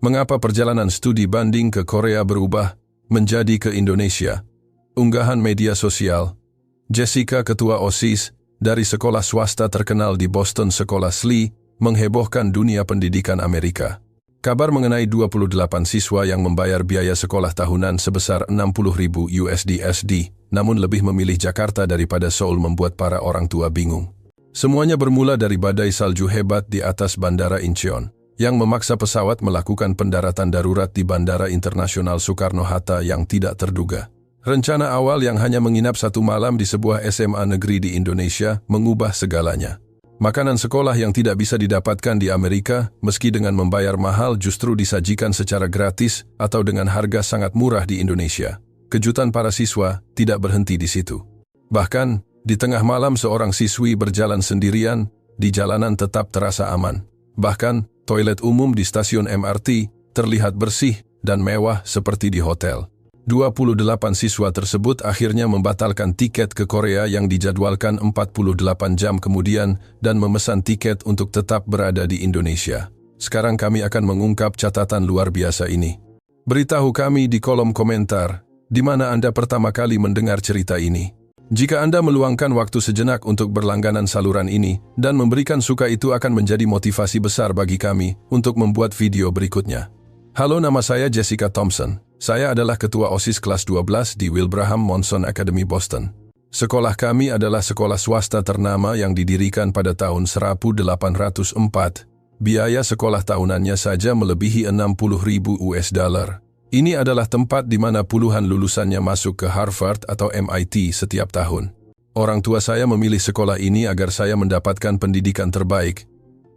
Mengapa perjalanan studi banding ke Korea berubah menjadi ke Indonesia? Unggahan media sosial. Jessica, ketua OSIS dari sekolah swasta terkenal di Boston, sekolah SLI, menghebohkan dunia pendidikan Amerika. Kabar mengenai 28 siswa yang membayar biaya sekolah tahunan sebesar 60.000 USD, namun lebih memilih Jakarta daripada Seoul, membuat para orang tua bingung. Semuanya bermula dari badai salju hebat di atas Bandara Incheon, yang memaksa pesawat melakukan pendaratan darurat di Bandara Internasional Soekarno-Hatta yang tidak terduga. Rencana awal yang hanya menginap 1 malam di sebuah SMA negeri di Indonesia mengubah segalanya. Makanan sekolah yang tidak bisa didapatkan di Amerika, meski dengan membayar mahal, justru disajikan secara gratis atau dengan harga sangat murah di Indonesia. Kejutan para siswa tidak berhenti di situ. Bahkan, di tengah malam seorang siswi berjalan sendirian, di jalanan tetap terasa aman. Bahkan, toilet umum di stasiun MRT terlihat bersih dan mewah seperti di hotel. 28 siswa tersebut akhirnya membatalkan tiket ke Korea yang dijadwalkan 48 jam kemudian dan memesan tiket untuk tetap berada di Indonesia. Sekarang kami akan mengungkap catatan luar biasa ini. Beritahu kami di kolom komentar, di mana Anda pertama kali mendengar cerita ini. Jika Anda meluangkan waktu sejenak untuk berlangganan saluran ini dan memberikan suka, itu akan menjadi motivasi besar bagi kami untuk membuat video berikutnya. Halo, nama saya Jessica Thompson. Saya adalah ketua OSIS kelas 12 di Wilbraham Monson Academy, Boston. Sekolah kami adalah sekolah swasta ternama yang didirikan pada tahun 1804. Biaya sekolah tahunannya saja melebihi 60.000 US dollar. Ini adalah tempat di mana puluhan lulusannya masuk ke Harvard atau MIT setiap tahun. Orang tua saya memilih sekolah ini agar saya mendapatkan pendidikan terbaik.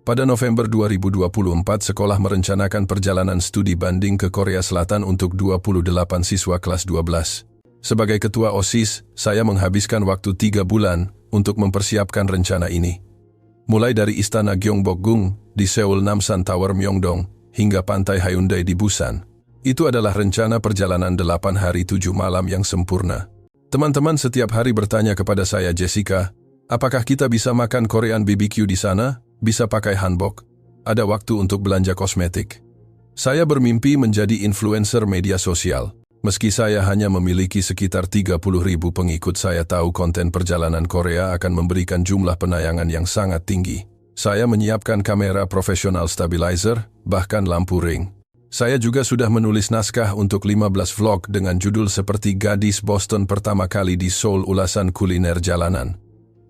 Pada November 2024, sekolah merencanakan perjalanan studi banding ke Korea Selatan untuk 28 siswa kelas 12. Sebagai ketua OSIS, saya menghabiskan waktu 3 bulan untuk mempersiapkan rencana ini. Mulai dari Istana Gyeongbokgung di Seoul, Namsan Tower Myeongdong, hingga Pantai Haeundae di Busan. Itu adalah rencana perjalanan 8 hari 7 malam yang sempurna. Teman-teman setiap hari bertanya kepada saya, Jessica, apakah kita bisa makan Korean BBQ di sana? Bisa pakai hanbok? Ada waktu untuk belanja kosmetik? Saya bermimpi menjadi influencer media sosial. Meski saya hanya memiliki sekitar 30.000 pengikut, saya tahu konten perjalanan Korea akan memberikan jumlah penayangan yang sangat tinggi. Saya menyiapkan kamera profesional, stabilizer, bahkan lampu ring. Saya juga sudah menulis naskah untuk 15 vlog dengan judul seperti Gadis Boston Pertama Kali di Seoul, ulasan kuliner jalanan.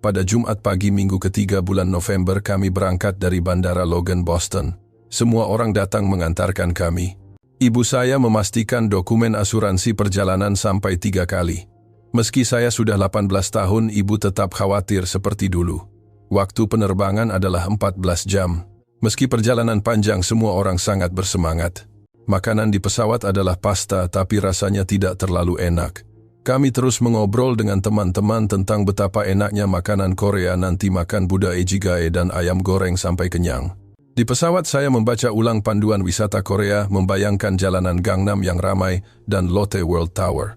Pada Jumat pagi minggu ketiga bulan November, kami berangkat dari Bandara Logan, Boston. Semua orang datang mengantarkan kami. Ibu saya memastikan dokumen asuransi perjalanan sampai 3 kali. Meski saya sudah 18 tahun, ibu tetap khawatir seperti dulu. Waktu penerbangan adalah 14 jam. Meski perjalanan panjang, semua orang sangat bersemangat. Makanan di pesawat adalah pasta, tapi rasanya tidak terlalu enak. Kami terus mengobrol dengan teman-teman tentang betapa enaknya makanan Korea, nanti makan budae jjigae dan ayam goreng sampai kenyang. Di pesawat saya membaca ulang panduan wisata Korea, membayangkan jalanan Gangnam yang ramai dan Lotte World Tower.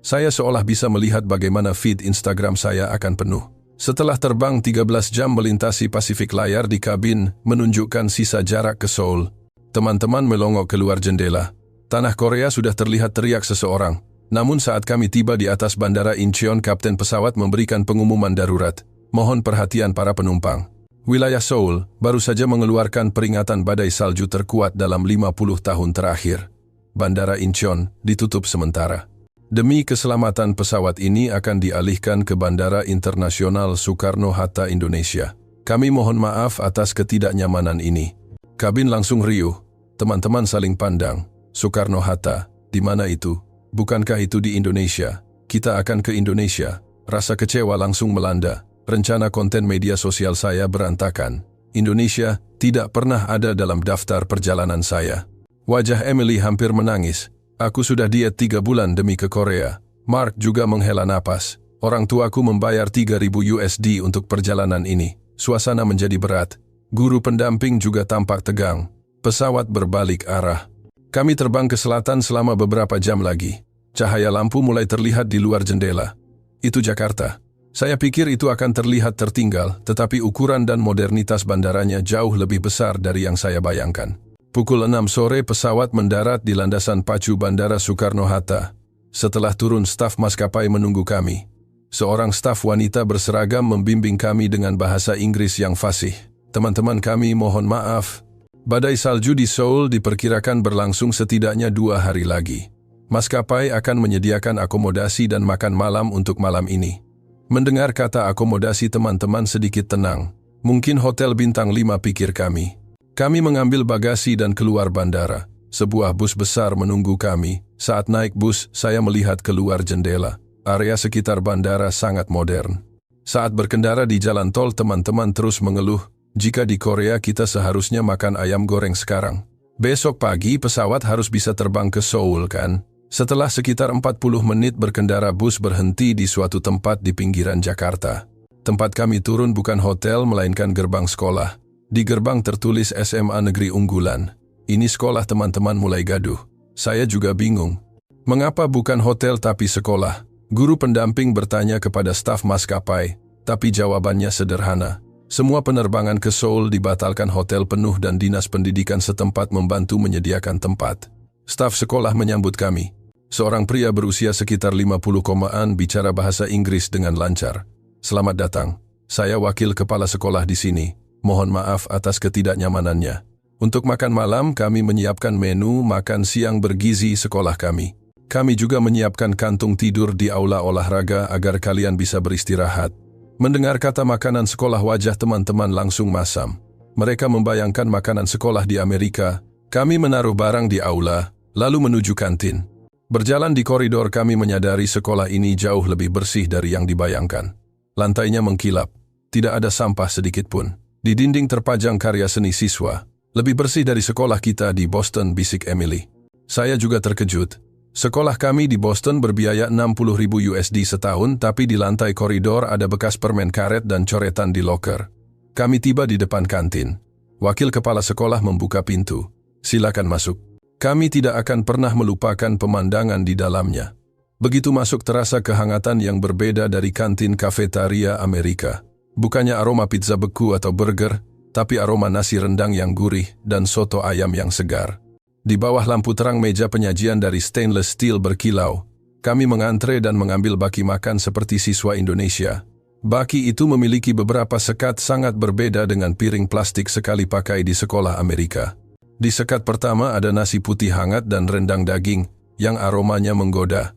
Saya seolah bisa melihat bagaimana feed Instagram saya akan penuh. Setelah terbang 13 jam melintasi Pasifik, layar di kabin menunjukkan sisa jarak ke Seoul. Teman-teman melongok keluar jendela. Tanah Korea sudah terlihat, teriak seseorang. Namun saat kami tiba di atas Bandara Incheon, kapten pesawat memberikan pengumuman darurat. Mohon perhatian para penumpang. Wilayah Seoul baru saja mengeluarkan peringatan badai salju terkuat dalam 50 tahun terakhir. Bandara Incheon ditutup sementara. Demi keselamatan pesawat ini akan dialihkan ke Bandara Internasional Soekarno-Hatta, Indonesia. Kami mohon maaf atas ketidaknyamanan ini. Kabin langsung riuh. Teman-teman saling pandang. Soekarno-Hatta, di mana itu? Bukankah itu di Indonesia? Kita akan ke Indonesia. Rasa kecewa langsung melanda. Rencana konten media sosial saya berantakan. Indonesia tidak pernah ada dalam daftar perjalanan saya. Wajah Emily hampir menangis. Aku sudah diet 3 bulan demi ke Korea. Mark juga menghela napas. Orang tuaku membayar 3.000 USD untuk perjalanan ini. Suasana menjadi berat. Guru pendamping juga tampak tegang. Pesawat berbalik arah. Kami terbang ke selatan selama beberapa jam lagi. Cahaya lampu mulai terlihat di luar jendela. Itu Jakarta. Saya pikir itu akan terlihat tertinggal, tetapi ukuran dan modernitas bandaranya jauh lebih besar dari yang saya bayangkan. Pukul 6 sore pesawat mendarat di landasan pacu Bandara Soekarno-Hatta. Setelah turun, staf maskapai menunggu kami. Seorang staf wanita berseragam membimbing kami dengan bahasa Inggris yang fasih. Teman-teman kami, mohon maaf. Badai salju di Seoul diperkirakan berlangsung setidaknya 2 hari lagi. Maskapai akan menyediakan akomodasi dan makan malam untuk malam ini. Mendengar kata akomodasi, teman-teman sedikit tenang. Mungkin hotel bintang 5, pikir kami. Kami mengambil bagasi dan keluar bandara. Sebuah bus besar menunggu kami. Saat naik bus, saya melihat keluar jendela. Area sekitar bandara sangat modern. Saat berkendara di jalan tol, teman-teman terus mengeluh, jika di Korea kita seharusnya makan ayam goreng sekarang. Besok pagi pesawat harus bisa terbang ke Seoul kan? Setelah sekitar 40 menit berkendara, bus berhenti di suatu tempat di pinggiran Jakarta. Tempat kami turun bukan hotel melainkan gerbang sekolah. Di gerbang tertulis SMA Negeri Unggulan. Ini sekolah, teman-teman mulai gaduh. Saya juga bingung. Mengapa bukan hotel tapi sekolah? Guru pendamping bertanya kepada staf maskapai, tapi jawabannya sederhana. Semua penerbangan ke Seoul dibatalkan, hotel penuh dan dinas pendidikan setempat membantu menyediakan tempat. Staf sekolah menyambut kami. Seorang pria berusia sekitar 50-an bicara bahasa Inggris dengan lancar. Selamat datang. Saya wakil kepala sekolah di sini. Mohon maaf atas ketidaknyamanannya. Untuk makan malam, kami menyiapkan menu makan siang bergizi sekolah kami. Kami juga menyiapkan kantung tidur di aula olahraga agar kalian bisa beristirahat. Mendengar kata makanan sekolah, wajah teman-teman langsung masam. Mereka membayangkan makanan sekolah di Amerika. Kami menaruh barang di aula, lalu menuju kantin. Berjalan di koridor, kami menyadari sekolah ini jauh lebih bersih dari yang dibayangkan. Lantainya mengkilap, tidak ada sampah sedikit pun. Di dinding terpajang karya seni siswa. Lebih bersih dari sekolah kita di Boston, bisik Emily. Saya juga terkejut. Sekolah kami di Boston berbiaya 60.000 USD setahun, tapi di lantai koridor ada bekas permen karet dan coretan di loker. Kami tiba di depan kantin. Wakil kepala sekolah membuka pintu. Silakan masuk. Kami tidak akan pernah melupakan pemandangan di dalamnya. Begitu masuk, terasa kehangatan yang berbeda dari kantin kafetaria Amerika. Bukannya aroma pizza beku atau burger, tapi aroma nasi rendang yang gurih dan soto ayam yang segar. Di bawah lampu terang, meja penyajian dari stainless steel berkilau. Kami mengantre dan mengambil baki makan seperti siswa Indonesia. Baki itu memiliki beberapa sekat, sangat berbeda dengan piring plastik sekali pakai di sekolah Amerika. Di sekat pertama ada nasi putih hangat dan rendang daging yang aromanya menggoda.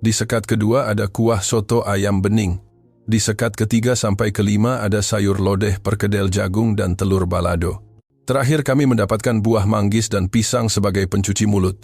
Di sekat kedua ada kuah soto ayam bening. Di sekat ketiga sampai kelima ada sayur lodeh, perkedel jagung, dan telur balado. Terakhir kami mendapatkan buah manggis dan pisang sebagai pencuci mulut.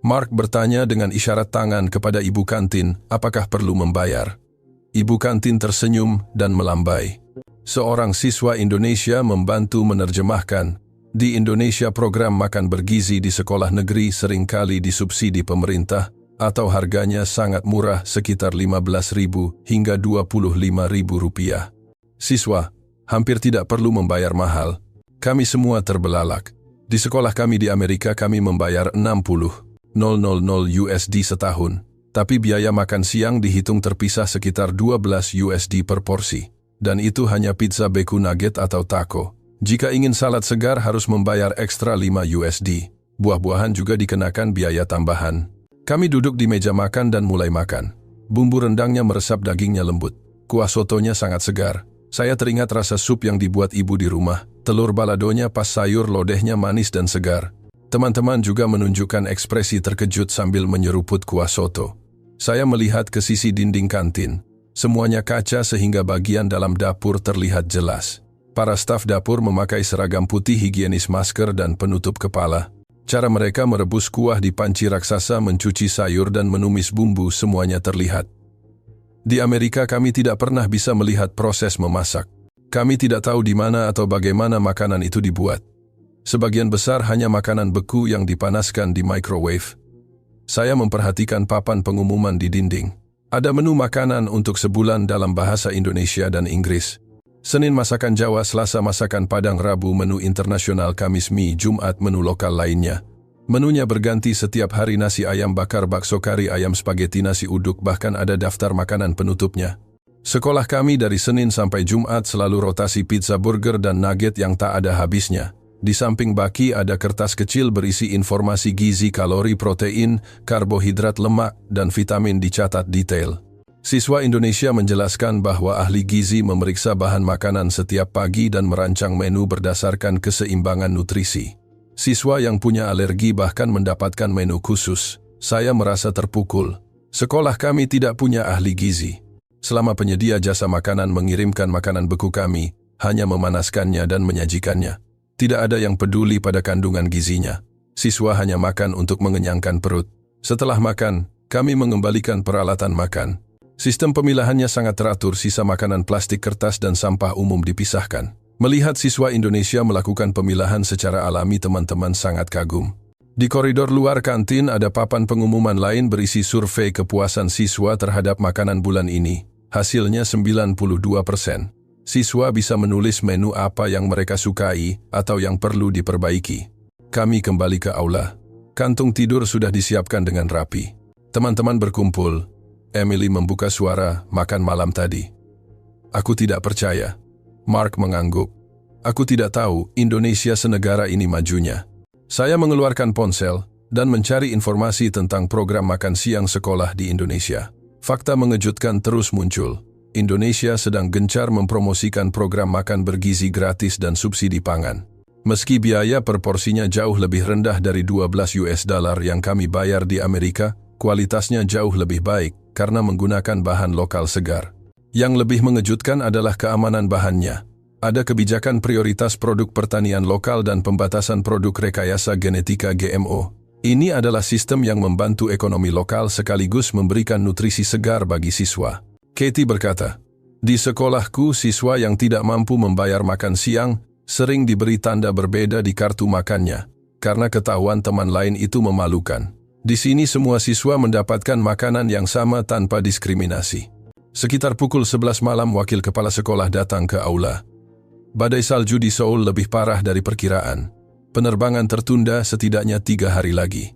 Mark bertanya dengan isyarat tangan kepada ibu kantin, apakah perlu membayar? Ibu kantin tersenyum dan melambai. Seorang siswa Indonesia membantu menerjemahkan. Di Indonesia, program makan bergizi di sekolah negeri seringkali disubsidi pemerintah, atau harganya sangat murah, sekitar 15.000 hingga 25.000 rupiah. Siswa hampir tidak perlu membayar mahal. Kami semua terbelalak. Di sekolah kami di Amerika, kami membayar 60.000 USD setahun, tapi biaya makan siang dihitung terpisah sekitar 12 USD per porsi. Dan itu hanya pizza, beku, nugget, atau taco. Jika ingin salad segar harus membayar ekstra 5 USD. Buah-buahan juga dikenakan biaya tambahan. Kami duduk di meja makan dan mulai makan. Bumbu rendangnya meresap, dagingnya lembut. Kuah sotonya sangat segar. Saya teringat rasa sup yang dibuat ibu di rumah. Telur baladonya pas, sayur lodehnya manis dan segar. Teman-teman juga menunjukkan ekspresi terkejut sambil menyeruput kuah soto. Saya melihat ke sisi dinding kantin. Semuanya kaca sehingga bagian dalam dapur terlihat jelas. Para staf dapur memakai seragam putih, higienis, masker, dan penutup kepala. Cara mereka merebus kuah di panci raksasa, mencuci sayur, dan menumis bumbu, semuanya terlihat. Di Amerika kami tidak pernah bisa melihat proses memasak. Kami tidak tahu di mana atau bagaimana makanan itu dibuat. Sebagian besar hanya makanan beku yang dipanaskan di microwave. Saya memperhatikan papan pengumuman di dinding. Ada menu makanan untuk sebulan dalam bahasa Indonesia dan Inggris. Senin masakan Jawa, Selasa masakan Padang, Rabu menu internasional, Kamis mie, Jumat menu lokal lainnya. Menunya berganti setiap hari, nasi ayam bakar, bakso kari, ayam spaghetti, nasi uduk, bahkan ada daftar makanan penutupnya. Sekolah kami dari Senin sampai Jumat selalu rotasi pizza, burger, dan nugget yang tak ada habisnya. Di samping baki ada kertas kecil berisi informasi gizi, kalori, protein, karbohidrat, lemak, dan vitamin dicatat detail. Siswa Indonesia menjelaskan bahwa ahli gizi memeriksa bahan makanan setiap pagi dan merancang menu berdasarkan keseimbangan nutrisi. Siswa yang punya alergi bahkan mendapatkan menu khusus. Saya merasa terpukul. Sekolah kami tidak punya ahli gizi. Selama penyedia jasa makanan mengirimkan makanan beku kami, hanya memanaskannya dan menyajikannya. Tidak ada yang peduli pada kandungan gizinya. Siswa hanya makan untuk mengenyangkan perut. Setelah makan, kami mengembalikan peralatan makan. Sistem pemilahannya sangat teratur, sisa makanan, plastik, kertas, dan sampah umum dipisahkan. Melihat siswa Indonesia melakukan pemilahan secara alami, teman-teman sangat kagum. Di koridor luar kantin ada papan pengumuman lain berisi survei kepuasan siswa terhadap makanan bulan ini. Hasilnya 92%. Siswa bisa menulis menu apa yang mereka sukai atau yang perlu diperbaiki. Kami kembali ke aula. Kantung tidur sudah disiapkan dengan rapi. Teman-teman berkumpul. Emily membuka suara, makan malam tadi. Aku tidak percaya. Mark mengangguk. Aku tidak tahu Indonesia senegara ini majunya. Saya mengeluarkan ponsel dan mencari informasi tentang program makan siang sekolah di Indonesia. Fakta mengejutkan terus muncul. Indonesia sedang gencar mempromosikan program makan bergizi gratis dan subsidi pangan. Meski biaya per porsinya jauh lebih rendah dari $12 yang kami bayar di Amerika, kualitasnya jauh lebih baik karena menggunakan bahan lokal segar. Yang lebih mengejutkan adalah keamanan bahannya. Ada kebijakan prioritas produk pertanian lokal dan pembatasan produk rekayasa genetika GMO. Ini adalah sistem yang membantu ekonomi lokal sekaligus memberikan nutrisi segar bagi siswa. Katie berkata, di sekolahku siswa yang tidak mampu membayar makan siang sering diberi tanda berbeda di kartu makannya, karena ketahuan teman lain itu memalukan. Di sini semua siswa mendapatkan makanan yang sama tanpa diskriminasi. Sekitar pukul 11 malam wakil kepala sekolah datang ke aula. Badai salju di Seoul lebih parah dari perkiraan. Penerbangan tertunda setidaknya 3 hari lagi.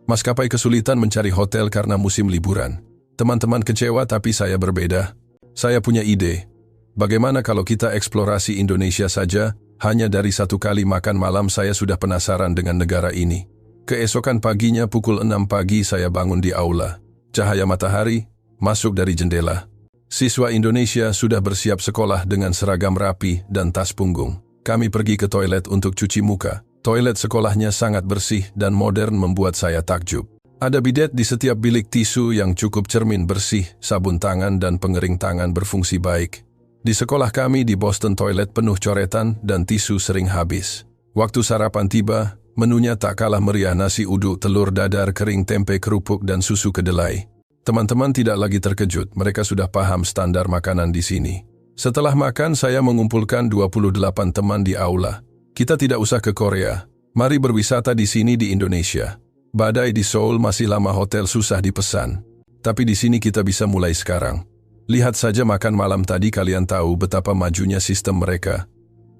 Maskapai kesulitan mencari hotel karena musim liburan. Teman-teman kecewa tapi saya berbeda. Saya punya ide. Bagaimana kalau kita eksplorasi Indonesia saja? Hanya dari 1 kali makan malam saya sudah penasaran dengan negara ini. Keesokan paginya pukul 6 pagi saya bangun di aula. Cahaya matahari masuk dari jendela. Siswa Indonesia sudah bersiap sekolah dengan seragam rapi dan tas punggung. Kami pergi ke toilet untuk cuci muka. Toilet sekolahnya sangat bersih dan modern membuat saya takjub. Ada bidet di setiap bilik, tisu yang cukup, cermin bersih, sabun tangan dan pengering tangan berfungsi baik. Di sekolah kami di Boston toilet penuh coretan dan tisu sering habis. Waktu sarapan tiba, menunya tak kalah meriah, nasi uduk, telur dadar kering, tempe kerupuk, dan susu kedelai. Teman-teman tidak lagi terkejut, mereka sudah paham standar makanan di sini. Setelah makan, saya mengumpulkan 28 teman di aula. Kita tidak usah ke Korea. Mari berwisata di sini di Indonesia. Badai di Seoul masih lama, hotel susah dipesan. Tapi di sini kita bisa mulai sekarang. Lihat saja makan malam tadi, kalian tahu betapa majunya sistem mereka.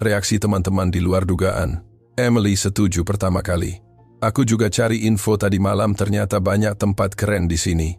Reaksi teman-teman di luar dugaan. Emily setuju pertama kali. Aku juga cari info tadi malam, ternyata banyak tempat keren di sini.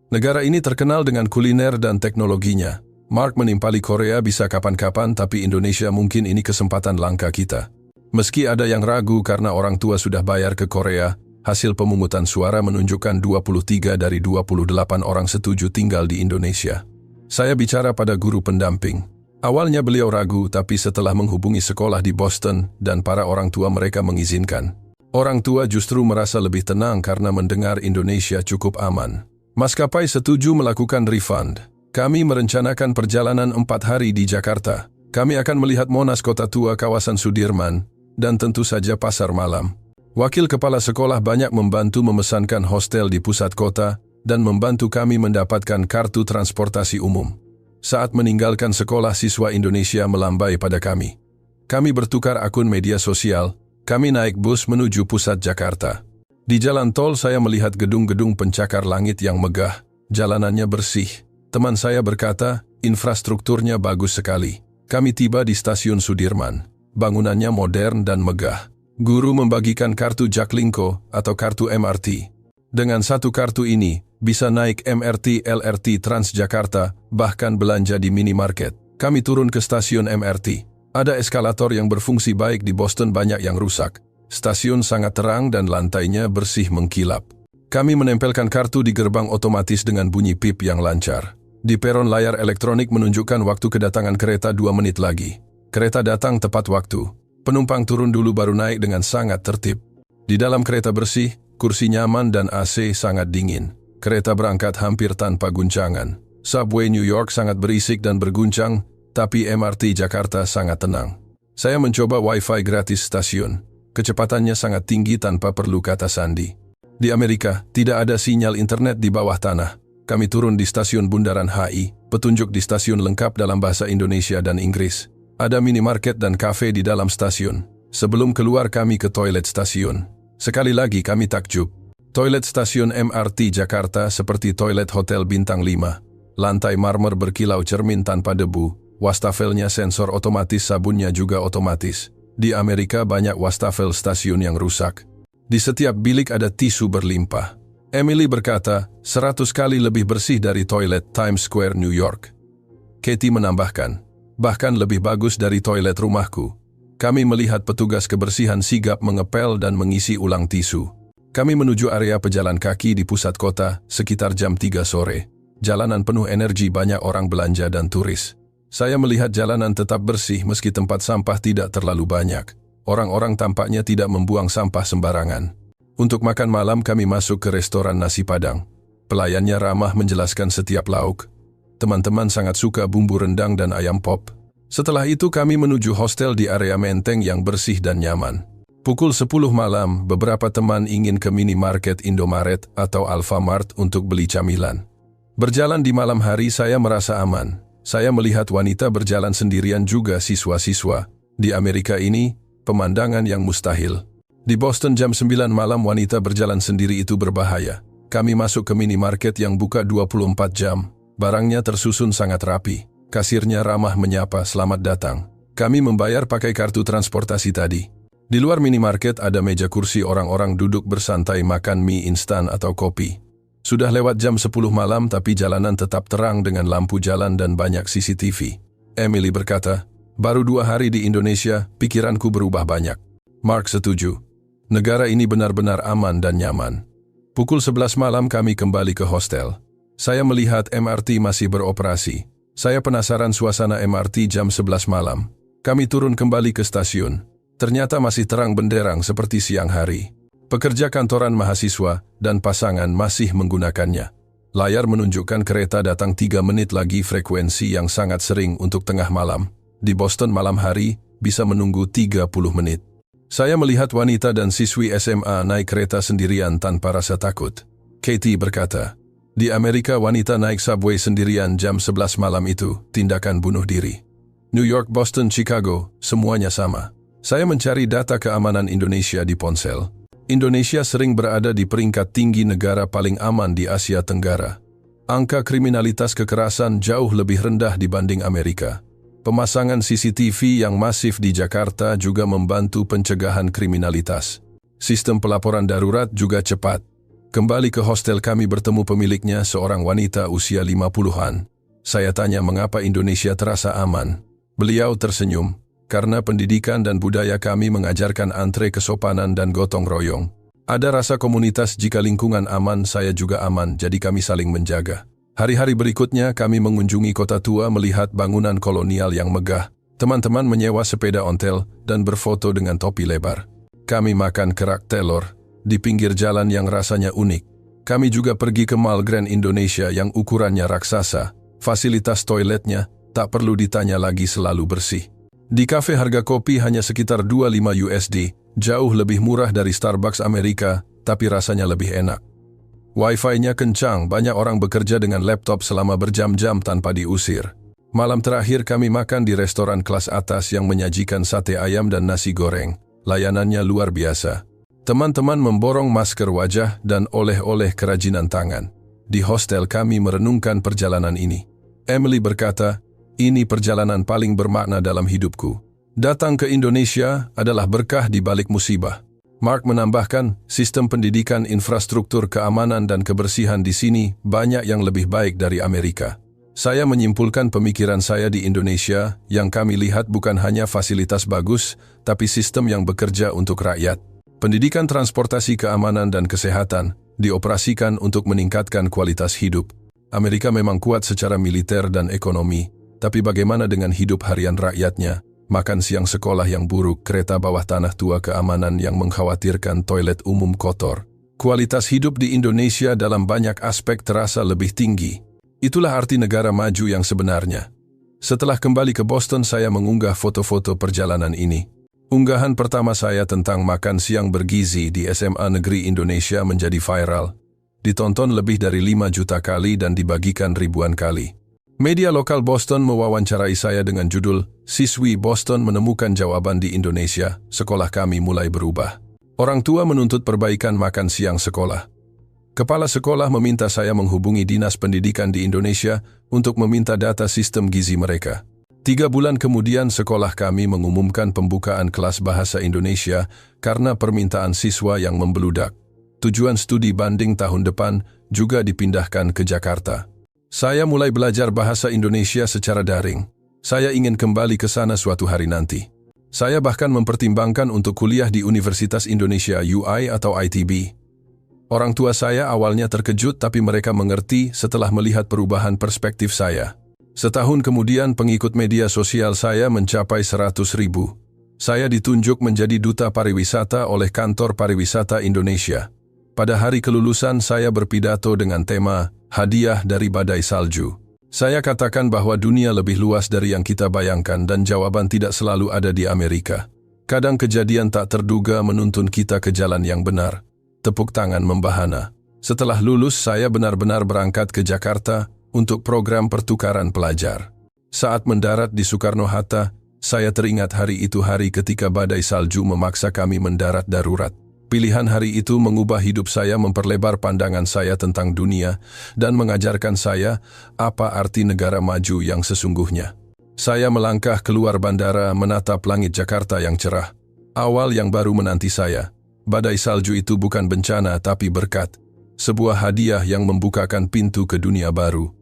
Negara ini terkenal dengan kuliner dan teknologinya. Mark menimpali Korea bisa kapan-kapan, tapi Indonesia mungkin ini kesempatan langka kita. Meski ada yang ragu karena orang tua sudah bayar ke Korea, hasil pemungutan suara menunjukkan 23 dari 28 orang setuju tinggal di Indonesia. Saya bicara pada guru pendamping. Awalnya beliau ragu, tapi setelah menghubungi sekolah di Boston dan para orang tua mereka mengizinkan. Orang tua justru merasa lebih tenang karena mendengar Indonesia cukup aman. Maskapai setuju melakukan refund. Kami merencanakan perjalanan 4 hari di Jakarta. Kami akan melihat Monas, Kota Tua, kawasan Sudirman, dan tentu saja pasar malam. Wakil kepala sekolah banyak membantu memesankan hostel di pusat kota dan membantu kami mendapatkan kartu transportasi umum. Saat meninggalkan sekolah, siswa Indonesia melambai pada kami. Kami bertukar akun media sosial. Kami naik bus menuju pusat Jakarta. Di jalan tol saya melihat gedung-gedung pencakar langit yang megah. Jalanannya bersih. Teman saya berkata, infrastrukturnya bagus sekali. Kami tiba di stasiun Sudirman. Bangunannya modern dan megah. Guru membagikan kartu Jaklingko atau kartu MRT. Dengan satu kartu ini, bisa naik MRT, LRT, Transjakarta, bahkan belanja di minimarket. Kami turun ke stasiun MRT. Ada eskalator yang berfungsi baik di Boston, banyak yang rusak. Stasiun sangat terang dan lantainya bersih mengkilap. Kami menempelkan kartu di gerbang otomatis dengan bunyi pip yang lancar. Di peron layar elektronik menunjukkan waktu kedatangan kereta 2 menit lagi. Kereta datang tepat waktu. Penumpang turun dulu baru naik dengan sangat tertib. Di dalam kereta bersih, kursi nyaman dan AC sangat dingin. Kereta berangkat hampir tanpa guncangan. Subway New York sangat berisik dan berguncang, tapi MRT Jakarta sangat tenang. Saya mencoba Wi-Fi gratis stasiun. Kecepatannya sangat tinggi tanpa perlu kata sandi. Di Amerika, tidak ada sinyal internet di bawah tanah. Kami turun di stasiun Bundaran HI, petunjuk di stasiun lengkap dalam bahasa Indonesia dan Inggris. Ada minimarket dan kafe di dalam stasiun. Sebelum keluar kami ke toilet stasiun. Sekali lagi kami takjub. Toilet stasiun MRT Jakarta seperti toilet hotel bintang 5. Lantai marmer berkilau cermin tanpa debu. Wastafelnya sensor otomatis, sabunnya juga otomatis. Di Amerika banyak wastafel stasiun yang rusak. Di setiap bilik ada tisu berlimpah. Emily berkata, 100 kali lebih bersih dari toilet Times Square, New York. Katie menambahkan, bahkan lebih bagus dari toilet rumahku. Kami melihat petugas kebersihan sigap mengepel dan mengisi ulang tisu. Kami menuju area pejalan kaki di pusat kota sekitar jam 3 sore. Jalanan penuh energi, banyak orang belanja dan turis. Saya melihat jalanan tetap bersih meski tempat sampah tidak terlalu banyak. Orang-orang tampaknya tidak membuang sampah sembarangan. Untuk makan malam kami masuk ke restoran nasi Padang. Pelayannya ramah menjelaskan setiap lauk. Teman-teman sangat suka bumbu rendang dan ayam pop. Setelah itu kami menuju hostel di area Menteng yang bersih dan nyaman. Pukul 10 malam, beberapa teman ingin ke minimarket Indomaret atau Alfamart untuk beli camilan. Berjalan di malam hari saya merasa aman. Saya melihat wanita berjalan sendirian, juga siswa-siswa. Di Amerika ini, pemandangan yang mustahil. Di Boston jam 9 malam wanita berjalan sendiri itu berbahaya. Kami masuk ke minimarket yang buka 24 jam. Barangnya tersusun sangat rapi. Kasirnya ramah menyapa, selamat datang. Kami membayar pakai kartu transportasi tadi. Di luar minimarket ada meja kursi, orang-orang duduk bersantai makan mie instan atau kopi. Sudah lewat jam 10 malam tapi jalanan tetap terang dengan lampu jalan dan banyak CCTV. Emily berkata, baru 2 hari di Indonesia, pikiranku berubah banyak. Mark setuju. Negara ini benar-benar aman dan nyaman. Pukul 11 malam kami kembali ke hostel. Saya melihat MRT masih beroperasi. Saya penasaran suasana MRT jam 11 malam. Kami turun kembali ke stasiun. Ternyata masih terang benderang seperti siang hari. Pekerja kantoran, mahasiswa, dan pasangan masih menggunakannya. Layar menunjukkan kereta datang 3 menit lagi, frekuensi yang sangat sering untuk tengah malam. Di Boston malam hari, bisa menunggu 30 menit. Saya melihat wanita dan siswi SMA naik kereta sendirian tanpa rasa takut. Katie berkata, di Amerika wanita naik subway sendirian jam 11 malam itu tindakan bunuh diri. New York, Boston, Chicago, semuanya sama. Saya mencari data keamanan Indonesia di ponsel. Indonesia sering berada di peringkat tinggi negara paling aman di Asia Tenggara. Angka kriminalitas kekerasan jauh lebih rendah dibanding Amerika. Pemasangan CCTV yang masif di Jakarta juga membantu pencegahan kriminalitas. Sistem pelaporan darurat juga cepat. Kembali ke hostel kami bertemu pemiliknya, seorang wanita usia 50-an. Saya tanya mengapa Indonesia terasa aman. Beliau tersenyum. Karena pendidikan dan budaya kami mengajarkan antre, kesopanan, dan gotong royong. Ada rasa komunitas, jika lingkungan aman, saya juga aman, jadi kami saling menjaga. Hari-hari berikutnya kami mengunjungi kota tua, melihat bangunan kolonial yang megah. Teman-teman menyewa sepeda ontel dan berfoto dengan topi lebar. Kami makan kerak telur di pinggir jalan yang rasanya unik. Kami juga pergi ke Mall Grand Indonesia yang ukurannya raksasa. Fasilitas toiletnya, tak perlu ditanya lagi, selalu bersih. Di kafe harga kopi hanya sekitar 25 USD, jauh lebih murah dari Starbucks Amerika, tapi rasanya lebih enak. Wi-Fi-nya kencang, banyak orang bekerja dengan laptop selama berjam-jam tanpa diusir. Malam terakhir kami makan di restoran kelas atas yang menyajikan sate ayam dan nasi goreng. Layanannya luar biasa. Teman-teman memborong masker wajah dan oleh-oleh kerajinan tangan. Di hostel kami merenungkan perjalanan ini. Emily berkata, ini perjalanan paling bermakna dalam hidupku. Datang ke Indonesia adalah berkah di balik musibah. Mark menambahkan, sistem pendidikan, infrastruktur keamanan dan kebersihan di sini banyak yang lebih baik dari Amerika. Saya menyimpulkan pemikiran saya di Indonesia yang kami lihat bukan hanya fasilitas bagus, tapi sistem yang bekerja untuk rakyat. Pendidikan, transportasi, keamanan, dan kesehatan dioperasikan untuk meningkatkan kualitas hidup. Amerika memang kuat secara militer dan ekonomi, tapi bagaimana dengan hidup harian rakyatnya? Makan siang sekolah yang buruk, kereta bawah tanah tua, keamanan yang mengkhawatirkan, toilet umum kotor. Kualitas hidup di Indonesia dalam banyak aspek terasa lebih tinggi. Itulah arti negara maju yang sebenarnya. Setelah kembali ke Boston, saya mengunggah foto-foto perjalanan ini. Unggahan pertama saya tentang makan siang bergizi di SMA Negeri Indonesia menjadi viral. Ditonton lebih dari 5 juta kali dan dibagikan ribuan kali. Media lokal Boston mewawancarai saya dengan judul, "Siswi Boston menemukan jawaban di Indonesia, sekolah kami mulai berubah." Orang tua menuntut perbaikan makan siang sekolah. Kepala sekolah meminta saya menghubungi Dinas Pendidikan di Indonesia untuk meminta data sistem gizi mereka. 3 bulan kemudian sekolah kami mengumumkan pembukaan kelas bahasa Indonesia karena permintaan siswa yang membeludak. Tujuan studi banding tahun depan juga dipindahkan ke Jakarta. Saya mulai belajar bahasa Indonesia secara daring. Saya ingin kembali ke sana suatu hari nanti. Saya bahkan mempertimbangkan untuk kuliah di Universitas Indonesia UI atau ITB. Orang tua saya awalnya terkejut, tapi mereka mengerti setelah melihat perubahan perspektif saya. Setahun kemudian pengikut media sosial saya mencapai 100.000. Saya ditunjuk menjadi duta pariwisata oleh Kantor Pariwisata Indonesia. Pada hari kelulusan saya berpidato dengan tema Hadiah dari Badai Salju. Saya katakan bahwa dunia lebih luas dari yang kita bayangkan dan jawaban tidak selalu ada di Amerika. Kadang kejadian tak terduga menuntun kita ke jalan yang benar. Tepuk tangan membahana. Setelah lulus, saya benar-benar berangkat ke Jakarta untuk program pertukaran pelajar. Saat mendarat di Soekarno-Hatta, saya teringat hari itu hari ketika badai salju memaksa kami mendarat darurat. Pilihan hari itu mengubah hidup saya, memperlebar pandangan saya tentang dunia, dan mengajarkan saya apa arti negara maju yang sesungguhnya. Saya melangkah keluar bandara menatap langit Jakarta yang cerah. Awal yang baru menanti saya. Badai salju itu bukan bencana tapi berkat, sebuah hadiah yang membukakan pintu ke dunia baru.